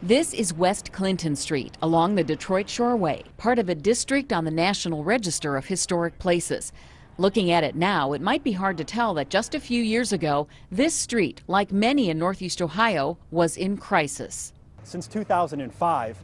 This is West Clinton Street along the Detroit Shoreway, part of a district on the National Register of Historic Places. Looking at it now, it might be hard to tell that just a few years ago, this street, like many in Northeast Ohio, was in crisis. Since 2005,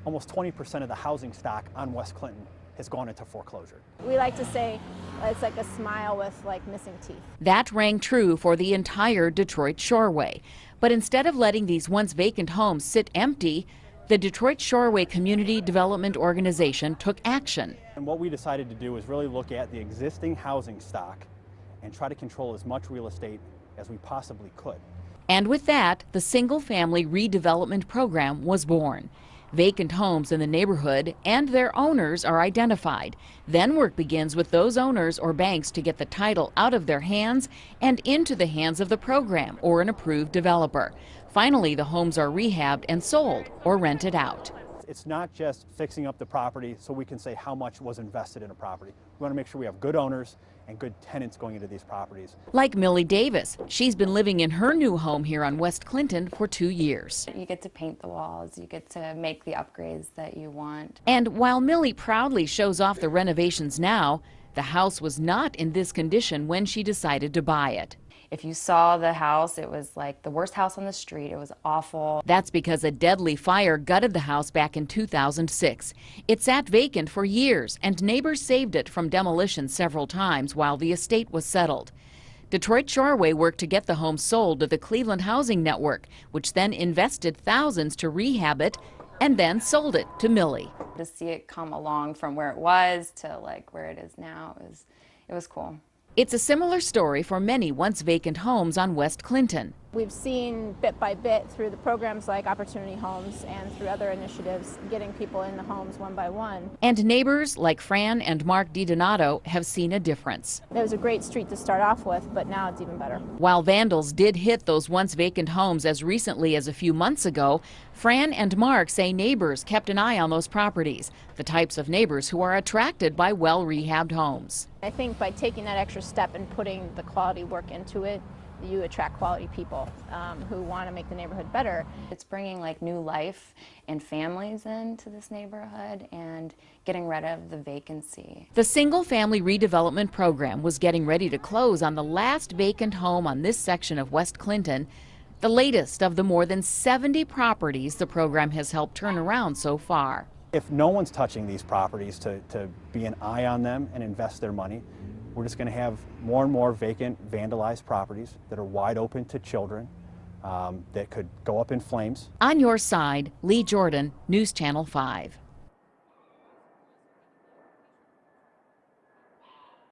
almost 20% of the housing stock on West Clinton has gone into foreclosure. We like to say it's like a smile with missing teeth. That rang true for the entire Detroit Shoreway. But instead of letting these once vacant homes sit empty, the Detroit Shoreway Community Development Organization took action. And what we decided to do is really look at the existing housing stock and try to control as much real estate as we possibly could. And with that, the single-family redevelopment program was born. Vacant homes in the neighborhood and their owners are identified. Then work begins with those owners or banks to get the title out of their hands and into the hands of the program or an approved developer. Finally, the homes are rehabbed and sold or rented out. It's not just fixing up the property so we can say how much was invested in a property. We want to make sure we have good owners and good tenants going into these properties. Like Millie Davis, she's been living in her new home here on West Clinton for 2 years. You get to paint the walls, you get to make the upgrades that you want. And while Millie proudly shows off the renovations now, the house was not in this condition when she decided to buy it. If you saw the house, it was like the worst house on the street. It was awful. That's because a deadly fire gutted the house back in 2006. It sat vacant for years, and neighbors saved it from demolition several times while the estate was settled. Detroit Shoreway worked to get the home sold to the Cleveland Housing Network, which then invested thousands to rehab it and then sold it to Millie. To see it come along from where it was to where it is now, it was cool. It's a similar story for many once vacant homes on West Clinton. We've seen bit by bit through the programs like Opportunity Homes and through other initiatives getting people in the homes one by one. And neighbors like Fran and Mark DiDonato have seen a difference. It was a great street to start off with, but now it's even better. While vandals did hit those once vacant homes as recently as a few months ago, Fran and Mark say neighbors kept an eye on those properties, the types of neighbors who are attracted by well-rehabbed homes. I think by taking that extra step and putting the quality work into it, you attract quality people who want to make the neighborhood better. It's bringing new life and families into this neighborhood and getting rid of the vacancy. The single-family redevelopment program was getting ready to close on the last vacant home on this section of West Clinton, the latest of the more than 70 properties the program has helped turn around so far. If no one's touching these properties to be an eye on them and invest their money, we're just going to have more and more vacant, vandalized properties that are wide open to children that could go up in flames. On your side, Lee Jordan, News Channel 5.